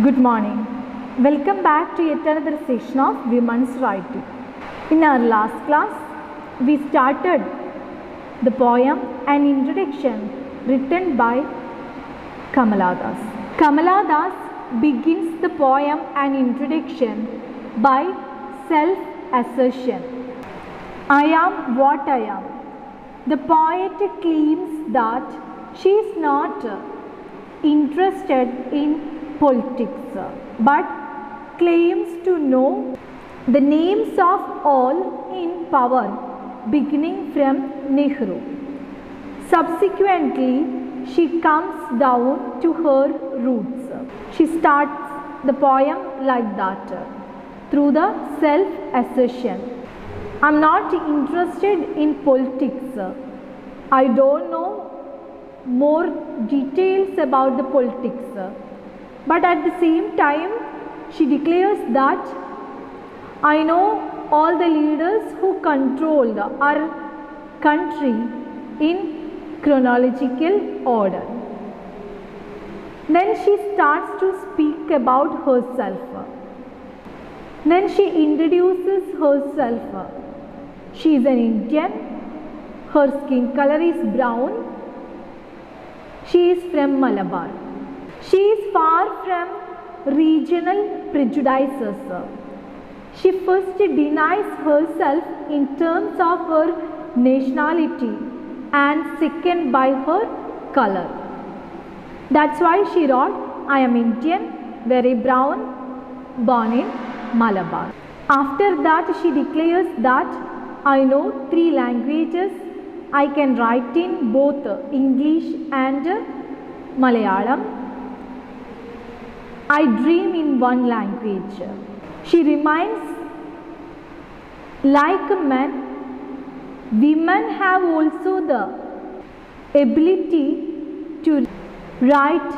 Good morning. Welcome back to yet another session of Women's Writing. In our last class, we started the poem An Introduction written by Kamala Das. Kamala Das begins the poem An Introduction by self-assertion. I am what I am. The poet claims that she is not interested in politics, but claims to know the names of all in power, beginning from Nehru. Subsequently, she comes down to her roots. She starts the poem like that, through the self-assertion. I am not interested in politics. I don't know more details about the politics. But at the same time, she declares that I know all the leaders who controlled our country in chronological order. Then she starts to speak about herself. Then she introduces herself. She is an Indian. Her skin color is brown. She is from Malabar. She is far from regional prejudices. She first denies herself in terms of her nationality and second by her color. That's why she wrote, I am Indian, very brown, born in Malabar. After that, she declares that I know 3 languages. I can write in both English and Malayalam. I dream in one language. She reminds, like men, women have also the ability to write,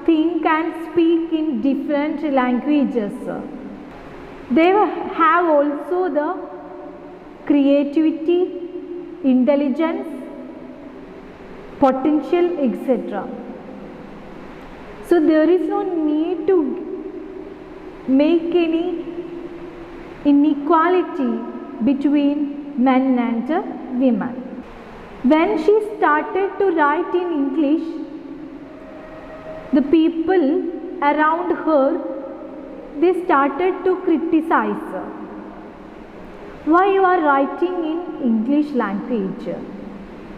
think and speak in different languages. They have also the creativity, intelligence, potential, etc. So there is no need to make any inequality between men and women. When she started to write in English, the people around her, they started to criticize. Why you are writing in English language?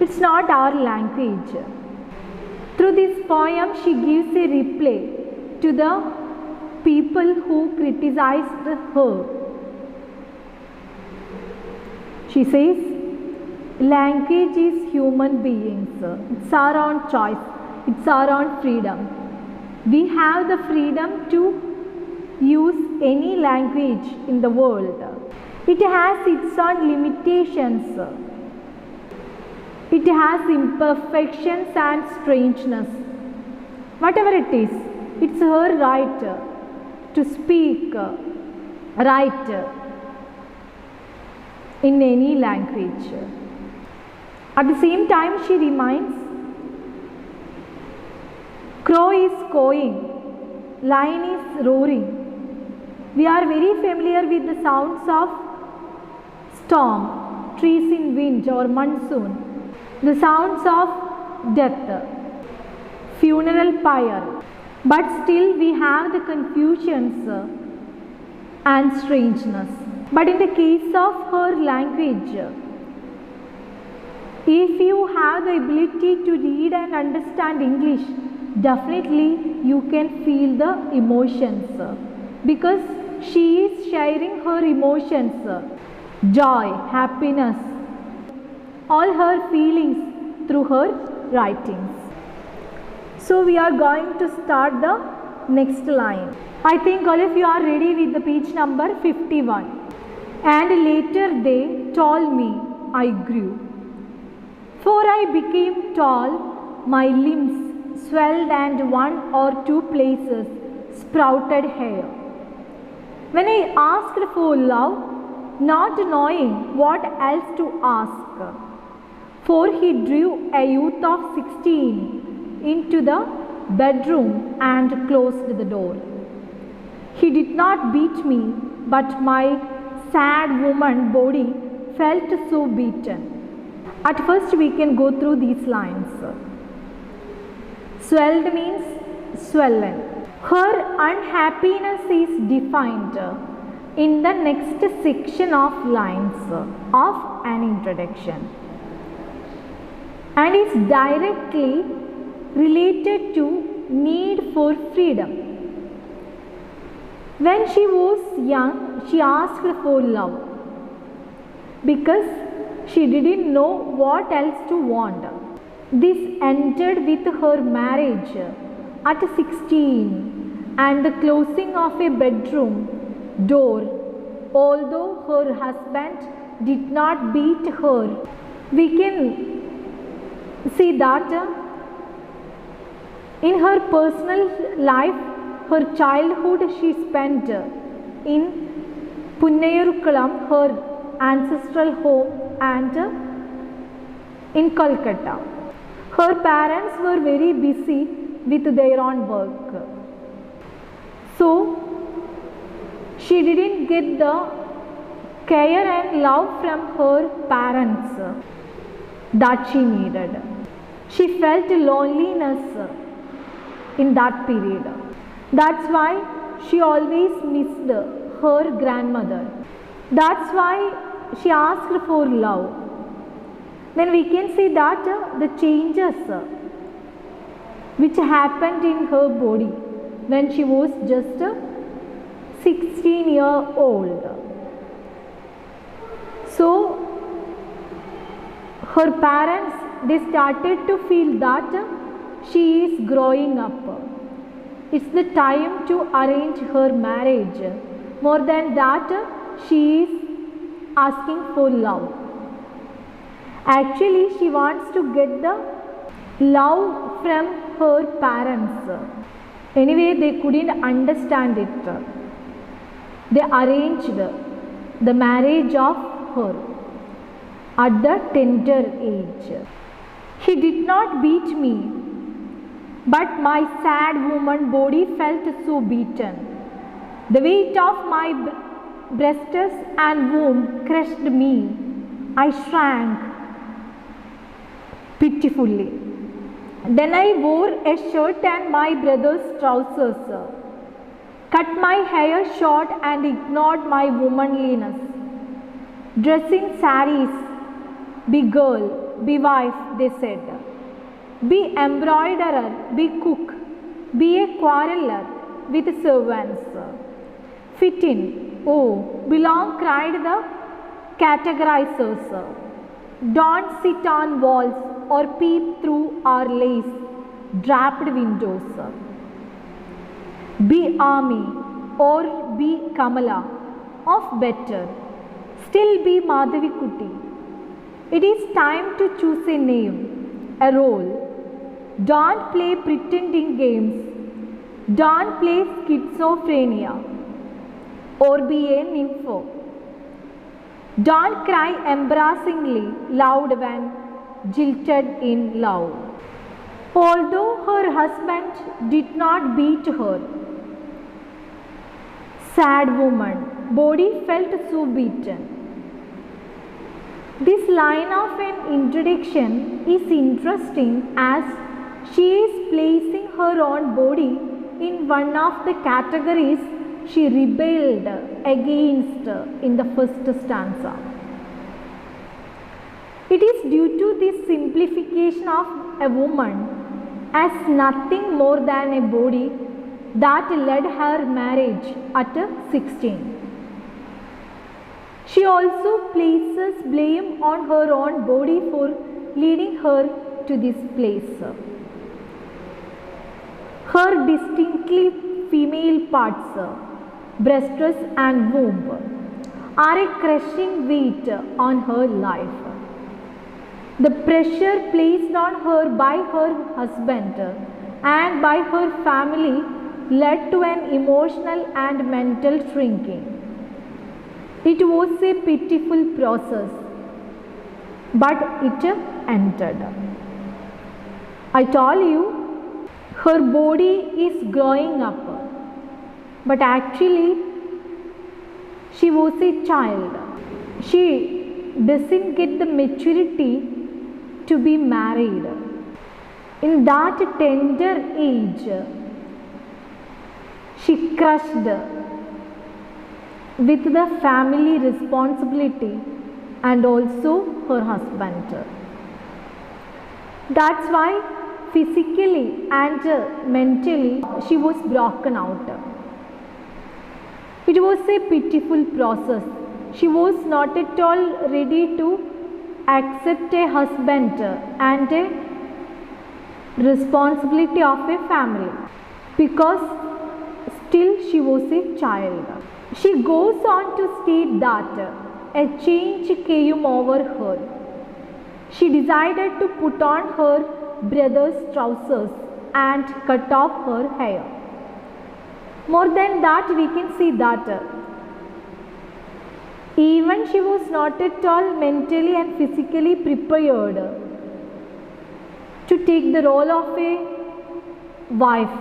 It's not our language. Through this poem, she gives a reply to the people who criticized her. She says, language is human beings. It's our own choice. It's our own freedom. We have the freedom to use any language in the world. It has its own limitations. It has imperfections and strangeness. Whatever it is, it's her right to speak, write in any language. At the same time, she reminds, crow is cawing, lion is roaring. We are very familiar with the sounds of storm, trees in wind or monsoon. The sounds of death, funeral pyre, but still we have the confusions and strangeness. But in the case of her language, if you have the ability to read and understand English, definitely you can feel the emotions, because she is sharing her emotions, joy, happiness, all her feelings through her writings. So we are going to start the next line. I think all of you are ready with the page number 51. And later they told me I grew. For I became tall, my limbs swelled and 1 or 2 places sprouted hair. When I asked for love, not knowing what else to ask, for he drew a youth of 16 into the bedroom and closed the door. He did not beat me, but my sad woman body felt so beaten. At first we can go through these lines. Swelled means swollen. Her unhappiness is defined in the next section of lines of an introduction and is directly related to need for freedom. When she was young, she asked for love because she didn't know what else to want. This ended with her marriage at 16 and the closing of a bedroom door. Although her husband did not beat her, we can see that in her personal life, her childhood she spent in Punnayurkulam, her ancestral home, and in Kolkata. Her parents were very busy with their own work. So, she didn't get the care and love from her parents that she needed. She felt loneliness in that period. That's why she always missed her grandmother. That's why she asked for love. Then we can see that the changes which happened in her body when she was just 16-year-old. So her parents, they started to feel that she is growing up. It's the time to arrange her marriage. More than that, she is asking for love. Actually, she wants to get the love from her parents. Anyway, they couldn't understand it. They arranged the marriage of her at the tender age. He did not beat me, but my sad woman body felt so beaten. The weight of my breasts and womb crushed me. I shrank pitifully. Then I wore a shirt and my brother's trousers, cut my hair short and ignored my womanliness. Dressing saris, be girl, be wife, they said. Be embroiderer, be cook, be a quarreller with servants. Fit in, oh, belong, cried the categorizers. Don't sit on walls or peep through our lace draped windows. Be Ami or be Kamala, of better. Still be Madhavikutty. It is time to choose a name, a role. Don't play pretending games. Don't play schizophrenia or be a nympho. Don't cry embarrassingly loud when jilted in love. Although her husband did not beat her, sad woman, body felt so beaten. This line of an introduction is interesting as she is placing her own body in one of the categories she rebelled against in the first stanza. It is due to this simplification of a woman as nothing more than a body that led her marriage at 16. She also places blame on her own body for leading her to this place. Her distinctly female parts, breasts and womb, are a crushing weight on her life. The pressure placed on her by her husband and by her family led to an emotional and mental shrinking. It was a pitiful process, but it ended. I told you, her body is growing up. but actually she was a child. She doesn't get the maturity to be married. In that tender age, she crushed with the family responsibility and also her husband. That's why physically and mentally she was broken out. It was a pitiful process. She was not at all ready to accept a husband and a responsibility of a family because still she was a child. She goes on to state that a change came over her. She decided to put on her brother's trousers and cut off her hair. More than that, we can see that even she was not at all mentally and physically prepared to take the role of a wife.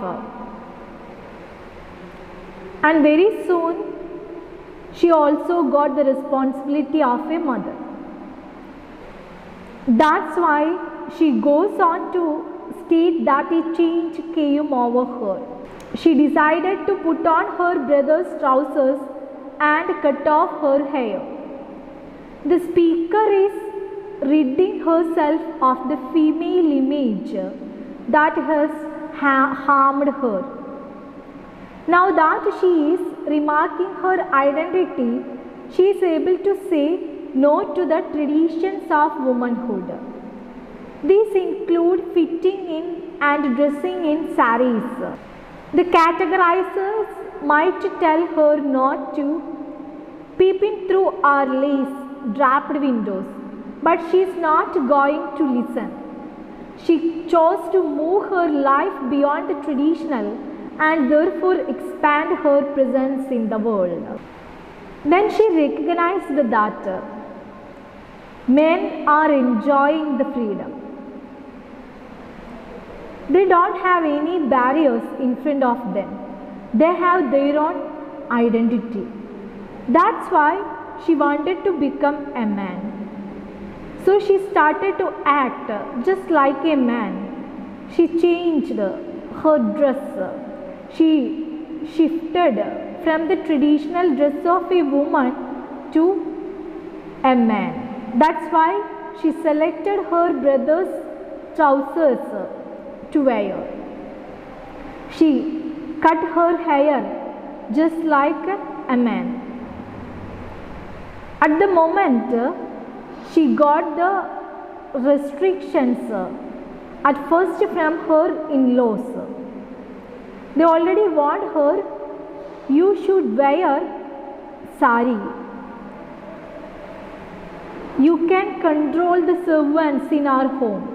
And very soon, she also got the responsibility of a mother. That's why she goes on to state that a change came over her. She decided to put on her brother's trousers and cut off her hair. The speaker is ridding herself of the female image that has harmed her. Now that she is remarking her identity, she is able to say no to the traditions of womanhood. These include fitting in and dressing in saris. The categorizers might tell her not to peep in through our lace draped windows, but she is not going to listen. She chose to move her life beyond the traditional and therefore expand her presence in the world. Then she recognized that men are enjoying the freedom. They don't have any barriers in front of them. They have their own identity. That's why she wanted to become a man. So she started to act just like a man. She changed her dress. She shifted from the traditional dress of a woman to a man. That's why she selected her brother's trousers to wear. She cut her hair just like a man. At the moment, she got the restrictions at first from her in-laws. They already warned her, you should wear sari. You can control the servants in our home.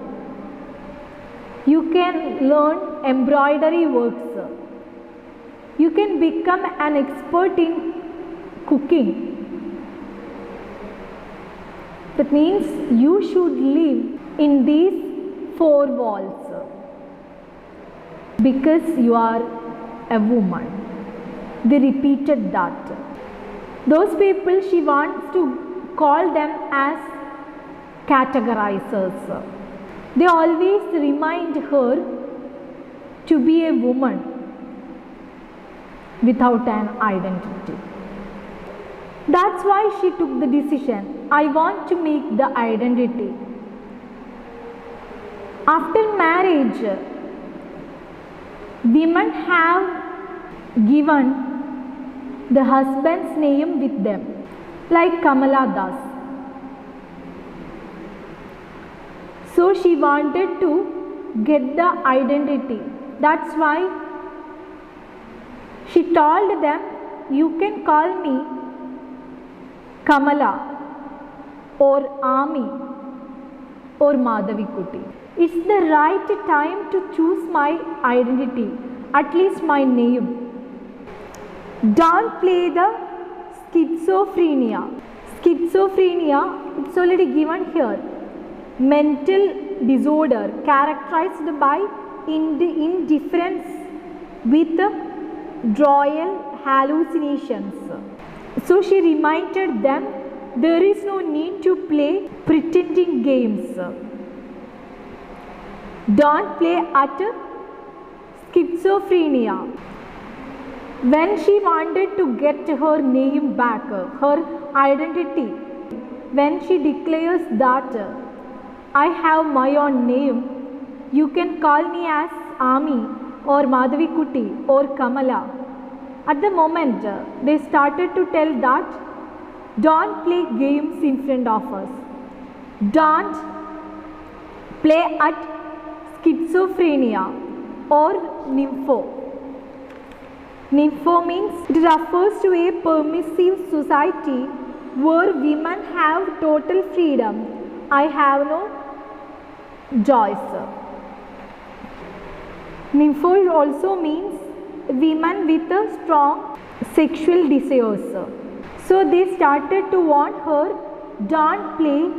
You can learn embroidery works. You can become an expert in cooking. That means you should live in these four walls because you are a woman. They repeated that. Those people, she wants to call them as categorizers. They always remind her to be a woman without an identity. That's why she took the decision, I want to make the identity. After marriage, women have given the husband's name with them, like Kamala Das. So she wanted to get the identity. That's why she told them, you can call me Kamala or Ami or Madhavikutty. It's the right time to choose my identity, at least my name. Don't play the schizophrenia. Schizophrenia, it's already given here. Mental disorder characterized by indifference with withdrawal, hallucinations. So she reminded them there is no need to play pretending games. Don't play at schizophrenia. When she wanted to get her name back, her identity, when she declares that I have my own name, you can call me as Ami or Madhavi Kuti or Kamala. At the moment, they started to tell that don't play games in front of us. Don't play at schizophrenia or nympho. Nympho means it refers to a permissive society where women have total freedom. I have no choice. Nympho also means women with a strong sexual desires. So they started to warn her, don't play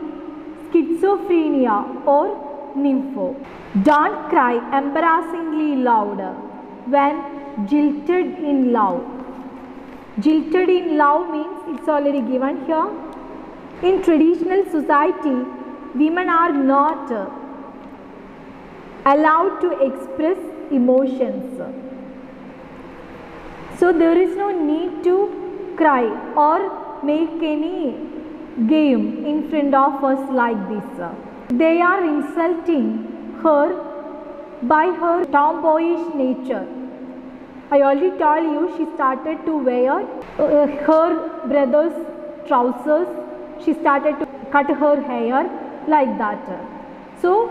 schizophrenia or nympho. Don't cry embarrassingly loud when jilted in love. Jilted in love means it's already given here. In traditional society, women are not allowed to express emotions. So there is no need to cry or make any game in front of us like this. They are insulting her by her tomboyish nature. I already told you she started to wear her brother's trousers. She started to cut her hair like that. So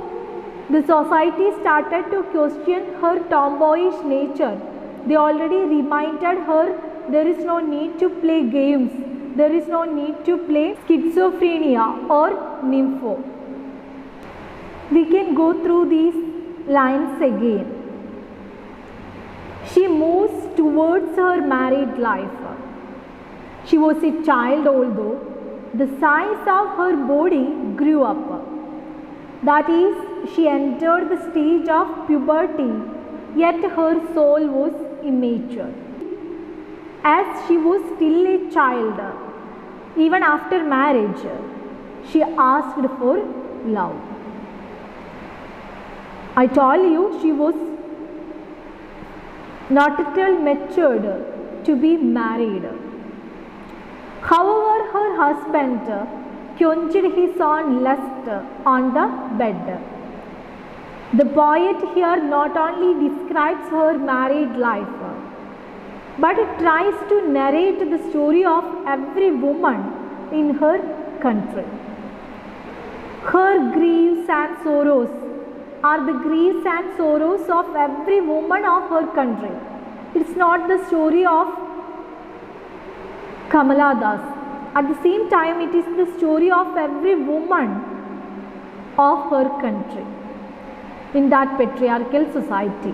the society started to question her tomboyish nature. They already reminded her there is no need to play games. There is no need to play schizophrenia or nympho. We can go through these lines again. She moves towards her married life. She was a child, although the size of her body grew up. That is, she entered the stage of puberty, yet her soul was immature. As she was still a child, even after marriage, she asked for love. I told you she was not at all matured to be married. However, her husband quenched his own lust on the bed. The poet here not only describes her married life, but tries to narrate the story of every woman in her country. Her griefs and sorrows are the griefs and sorrows of every woman of her country. It's not the story of Kamala Das. At the same time, it is the story of every woman of her country in that patriarchal society.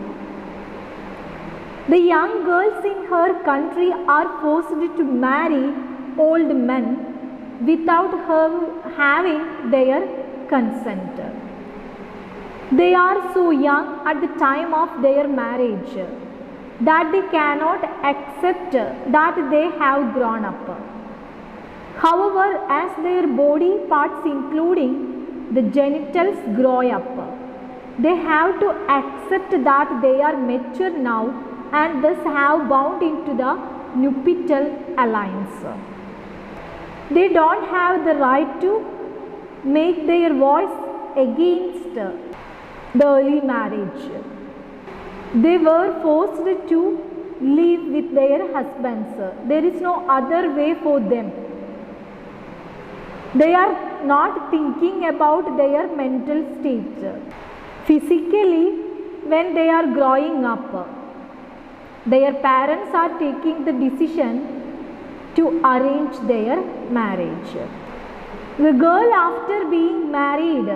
The young girls in her country are forced to marry old men without her having their consent. They are so young at the time of their marriage that they cannot accept that they have grown up. However, as their body parts including the genitals grow up, they have to accept that they are mature now and thus have bound into the nuptial alliance. They don't have the right to make their voice against the early marriage. They were forced to live with their husbands. There is no other way for them. They are not thinking about their mental state. Physically, when they are growing up, their parents are taking the decision to arrange their marriage. The girl, after being married,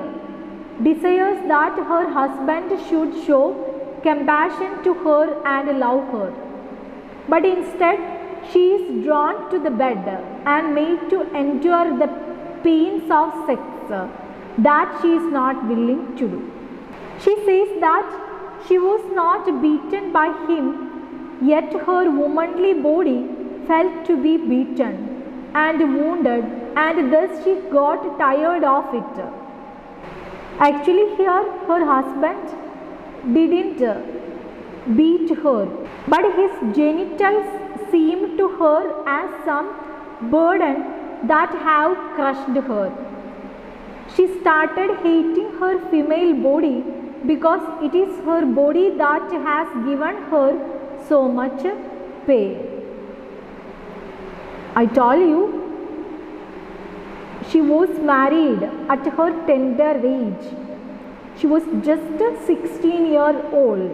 desires that her husband should show compassion to her and love her. But instead, she is drawn to the bed and made to endure the pains of sex that she is not willing to do. She says that she was not beaten by him yet her womanly body felt to be beaten and wounded, and thus she got tired of it. Actually, here her husband didn't beat her, but his genitals seemed to her as some burden that have crushed her. She started hating her female body because it is her body that has given her so much pain. I told you, she was married at her tender age. She was just 16 years old.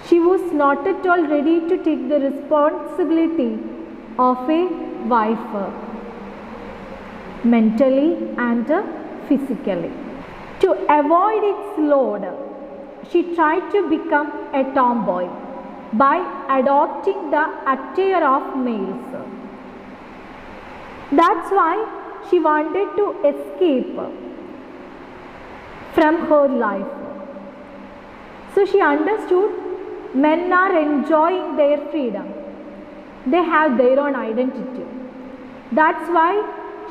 She was not at all ready to take the responsibility of a wife, mentally and physically. To avoid its load, she tried to become a tomboy by adopting the attire of males. That's why she wanted to escape from her life. So she understood men are enjoying their freedom. They have their own identity. That's why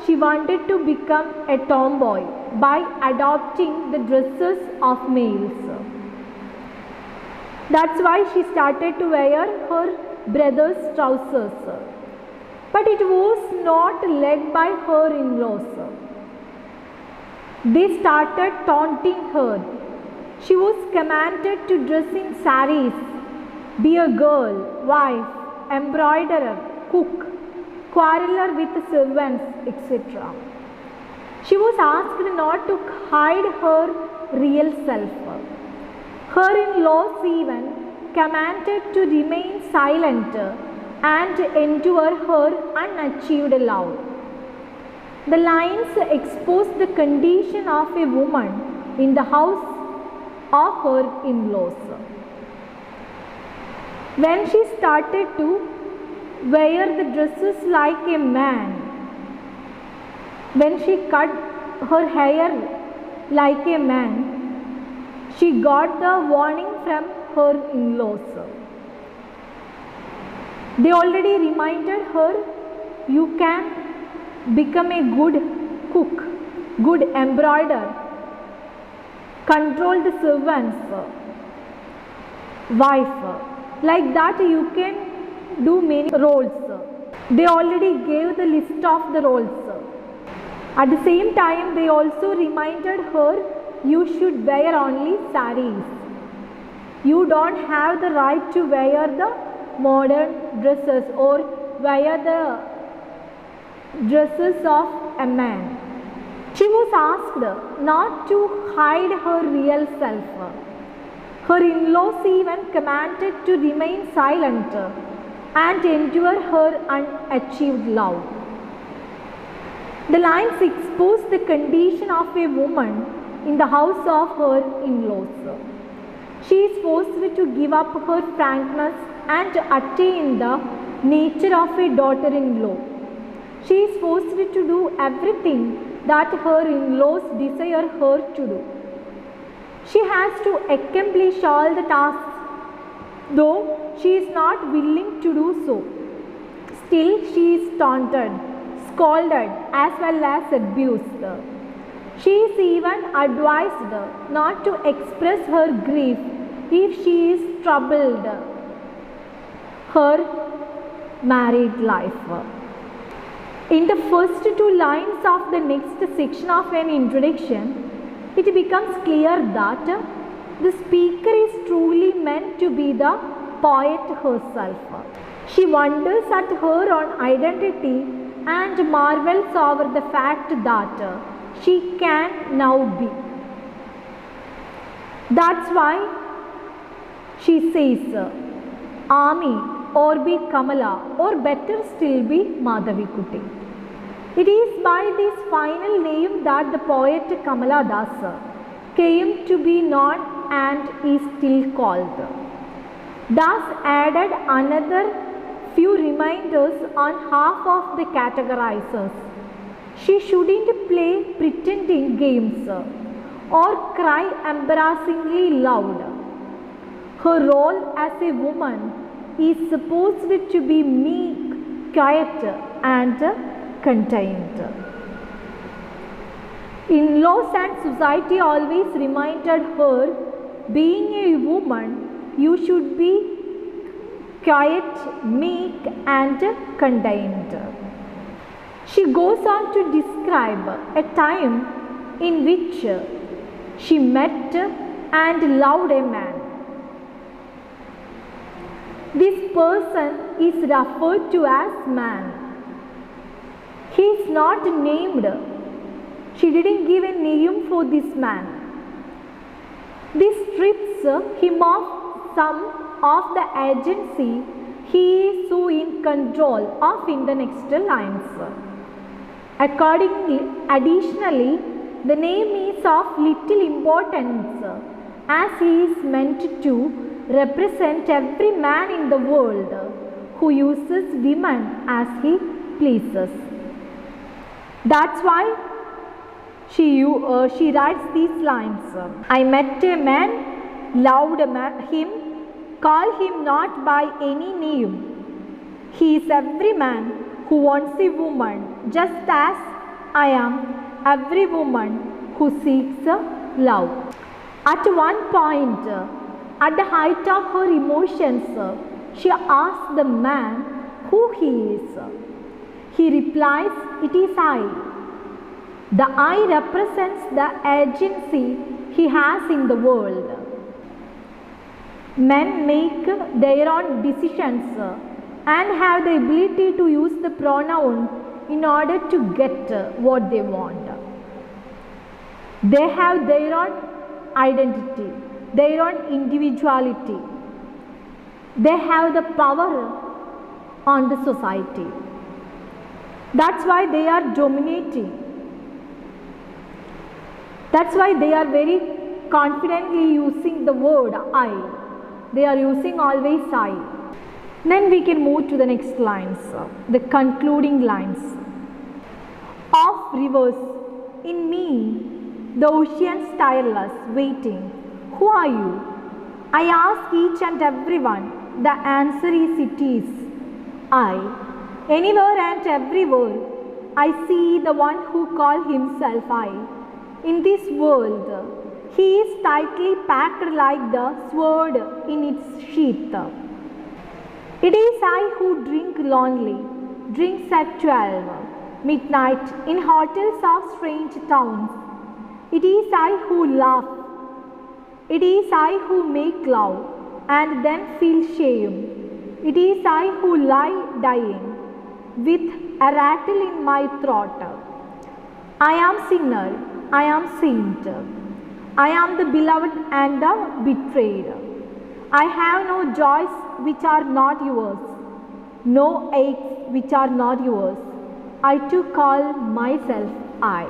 she wanted to become a tomboy by adopting the dresses of males. That's why she started to wear her brother's trousers. But it was not led by her in-laws. They started taunting her. She was commanded to dress in saris, be a girl, wife, embroiderer, cook, quarreler with servants, etc. She was asked not to hide her real self. Her in-laws even commanded to remain silent and endure her unachieved love. The lines expose the condition of a woman in the house of her in-laws. When she started to wear the dresses like a man, when she cut her hair like a man, she got the warning from her in-laws. They already reminded her, you can become a good cook, good embroiderer, control the servants, wife. Like that you can do many roles. They already gave the list of the roles. At the same time, they also reminded her, you should wear only saris. You don't have the right to wear the modern dresses or wear the dresses of a man. She was asked not to hide her real self. Her in-laws even commanded to remain silent and endure her unachieved love. The lines expose the condition of a woman in the house of her in-laws. She is forced to give up her frankness and attain the nature of a daughter-in-law. She is forced to do everything that her in-laws desire her to do. She has to accomplish all the tasks, though she is not willing to do so. Still, she is taunted, scolded, as well as abused. She is even advised not to express her grief if she is troubled her married life. In the first two lines of the next section of an introduction, it becomes clear that the speaker is truly meant to be the poet herself. She wonders at her own identity and marvels over the fact that she can now be. That's why she says, Ami, or be Kamala, or better still be Madhavikutty. It is by this final name that the poet Kamala Das came to be known and is still called. Das added another few reminders on half of the categorizers. She shouldn't play pretending games or cry embarrassingly loud. Her role as a woman is supposed to be meek, quiet, and contained. In-laws and society always reminded her, being a woman, you should be quiet, meek, and contained. She goes on to describe a time in which she met and loved a man. This person is referred to as man. He is not named. She didn't give a name for this man. This strips him of some of the agency. He is so in control of in the next lines. Additionally, the name is of little importance as he is meant to represent every man in the world who uses women as he pleases. That's why she writes these lines. I met a man, loved him, call him not by any name. He is every man who wants a woman, just as I am every woman who seeks love. At one point, at the height of her emotions, she asks the man who he is. He replies, "It is I." The I represents the agency he has in the world. Men make their own decisions and have the ability to use the pronoun in order to get what they want. They have their own identity, their own individuality. They have the power on the society. That's why they are dominating. That's why they are very confidently using the word I. They are using always I. Then we can move to the next lines, the concluding lines. Of rivers, in me, the ocean's tireless, waiting. Who are you? I ask each and everyone. The answer is it is I. Anywhere and everywhere, I see the one who calls himself I. In this world, he is tightly packed like the sword in its sheath. It is I who drink lonely, drinks at 12 midnight in hotels of strange towns. It is I who laugh. It is I who make love and then feel shame. It is I who lie dying with a rattle in my throat. I am sinner, I am saint. I am the beloved and the betrayed. I have no joys which are not yours, no aches which are not yours. I too call myself I.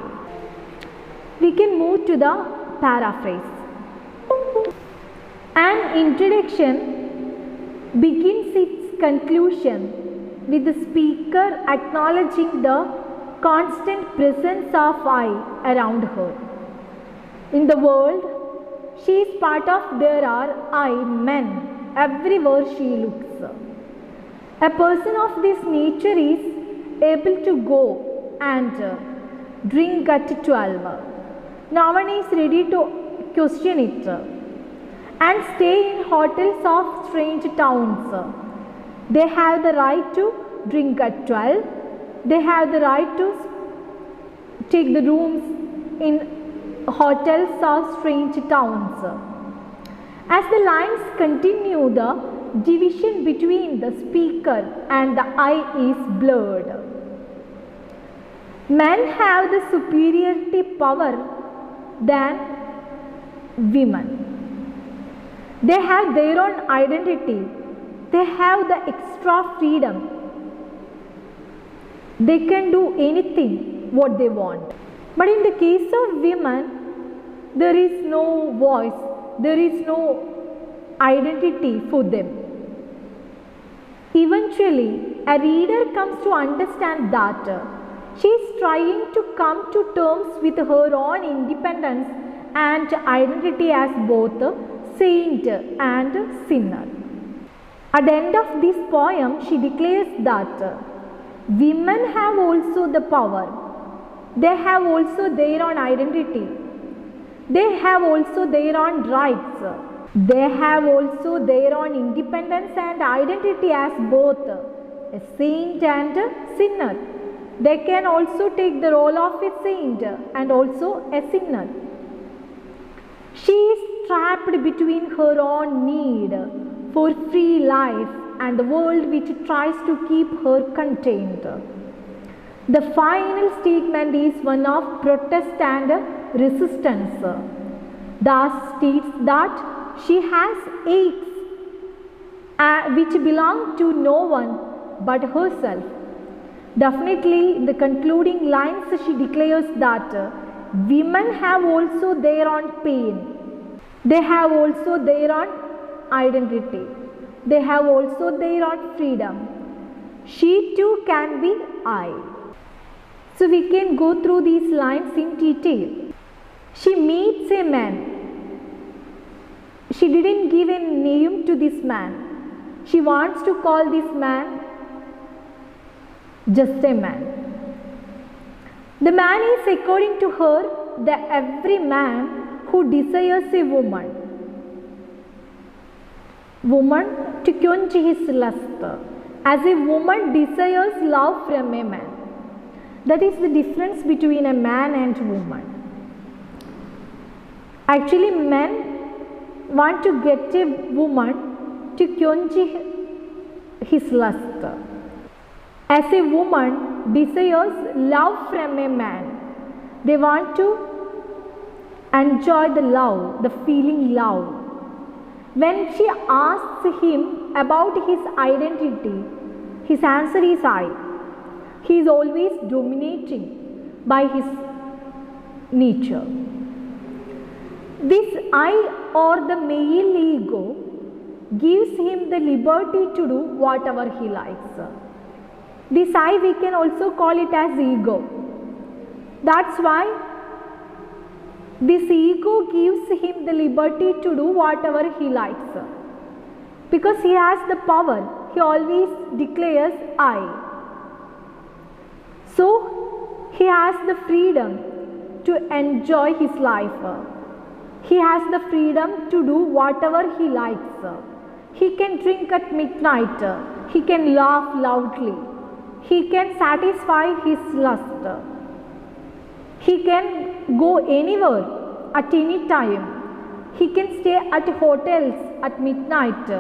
We can move to the paraphrase. An introduction begins its conclusion with the speaker acknowledging the constant presence of I around her. In the world, she is part of there are I men everywhere she looks. A person of this nature is able to go and drink at 12. No one is ready to question it. And stay in hotels of strange towns. They have the right to drink at 12. They have the right to take the rooms in hotels of strange towns. As the lines continue, the division between the speaker and the I is blurred. Men have the superiority power than women. They have their own identity. They have the extra freedom. They can do anything what they want. But in the case of women, there is no voice, there is no identity for them. Eventually, a reader comes to understand that she is trying to come to terms with her own independence and identity as both saint and sinner. At the end of this poem, she declares that women have also the power. They have also their own identity. They have also their own rights. They have also their own independence and identity as both a saint and a sinner. They can also take the role of a saint and also a sinner. She is trapped between her own need for free life and the world which tries to keep her contained. The final statement is one of protest and resistance. Thus states that she has aches which belong to no one but herself. Definitely, in the concluding lines, she declares that women have also their own pain. They have also their own identity. They have also their own freedom. She too can be I. So we can go through these lines in detail. She meets a man. She didn't give a name to this man. She wants to call this man just a man. The man is, according to her, the every man who desires a woman. Woman to quench his lust, as a woman desires love from a man. That is the difference between a man and woman. Actually, men want to get a woman to quench his lust. As a woman desires love from a man. They want to enjoy the love, the feeling love. When she asks him about his identity, his answer is I. He is always dominating by his nature. This I or the male ego gives him the liberty to do whatever he likes. This I, we can also call it as ego. That's why this ego gives him the liberty to do whatever he likes. Because he has the power, he always declares I. So, he has the freedom to enjoy his life. He has the freedom to do whatever he likes. He can drink at midnight. He can laugh loudly. He can satisfy his lust. He can go anywhere at any time. He can stay at hotels at midnight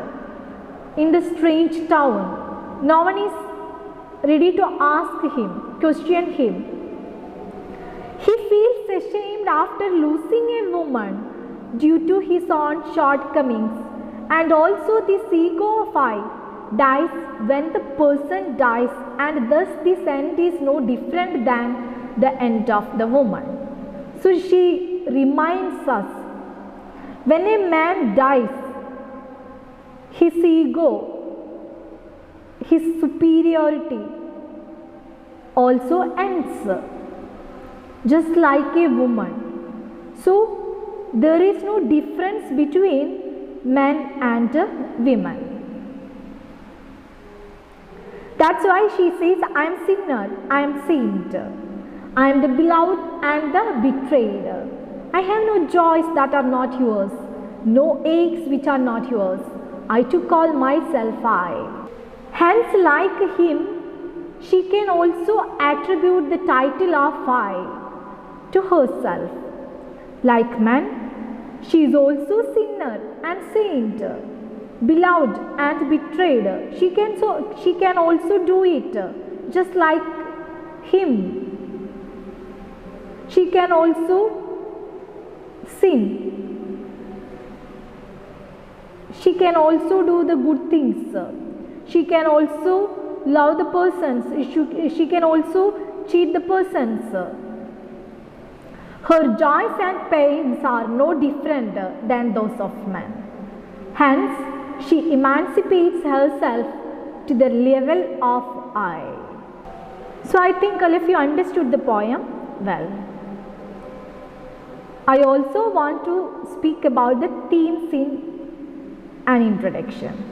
in the strange town. No one is ready to ask him, question him. He feels ashamed after losing a woman due to his own shortcomings, and also this ego of I dies when the person dies, and thus this end is no different than the end of the woman. So she reminds us, when a man dies, his ego, his superiority also ends, just like a woman. So there is no difference between men and women. That's why she says, I am sinner, I am saint, I am the beloved and the betrayed. I have no joys that are not yours, no aches which are not yours. I too call myself I. Hence, like him, she can also attribute the title of I to herself. Like man, she is also sinner and saint, beloved and betrayed. She can also do it just like him. She can also sin. She can also do the good things. She can also love the persons. She can also cheat the persons. Her joys and pains are no different than those of men. Hence, she emancipates herself to the level of I. So I think all of you understood the poem well. I also want to speak about the themes in an introduction.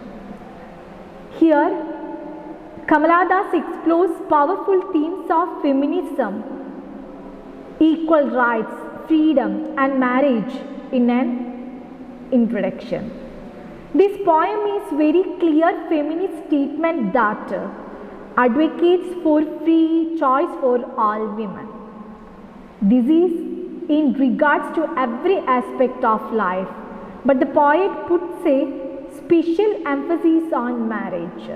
Here, Kamala Das explores powerful themes of feminism, equal rights, freedom, and marriage in an introduction. This poem is very clear feminist statement that advocates for free choice for all women. This is in regards to every aspect of life, but the poet puts a special emphasis on marriage.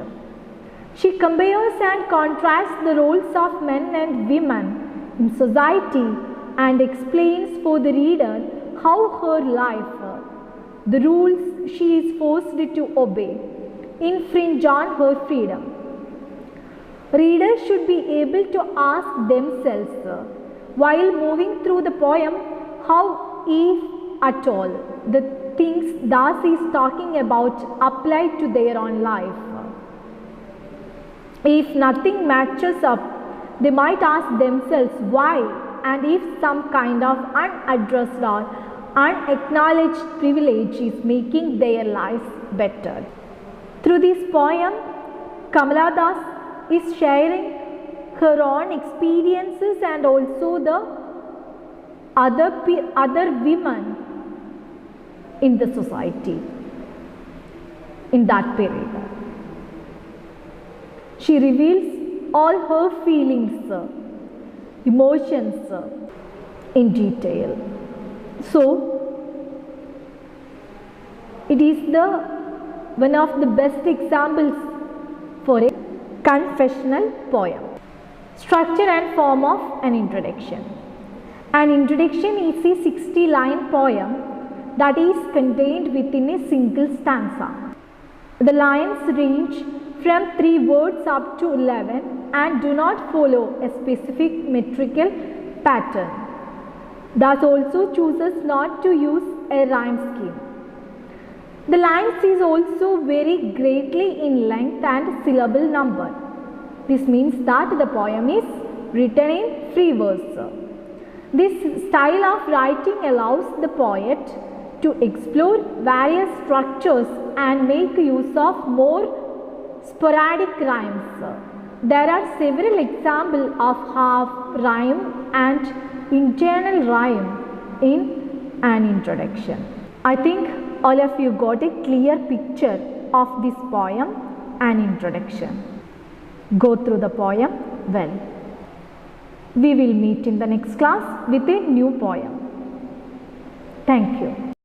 She compares and contrasts the roles of men and women in society and explains for the reader how her life, the rules she is forced to obey, infringe on her freedom. Readers should be able to ask themselves while moving through the poem how, if at all, the things Das is talking about apply to their own life. If nothing matches up, they might ask themselves why, and if some kind of unaddressed or unacknowledged privilege is making their lives better. Through this poem, Kamala Das is sharing her own experiences and also the other women in the society in that period. She reveals all her feelings, emotions in detail. So, it is one of the best examples for a confessional poem. Structure and form of an introduction. An introduction is a 60-line poem that is contained within a single stanza. The lines range from 3 words up to 11 and do not follow a specific metrical pattern. Das also chooses not to use a rhyme scheme. The lines is also vary greatly in length and syllable number. This means that the poem is written in free verse. This style of writing allows the poet to explore various structures and make use of more sporadic rhymes. There are several examples of half rhyme and internal rhyme in an introduction. I think all of you got a clear picture of this poem, An Introduction. Go through the poem well. We will meet in the next class with a new poem. Thank you.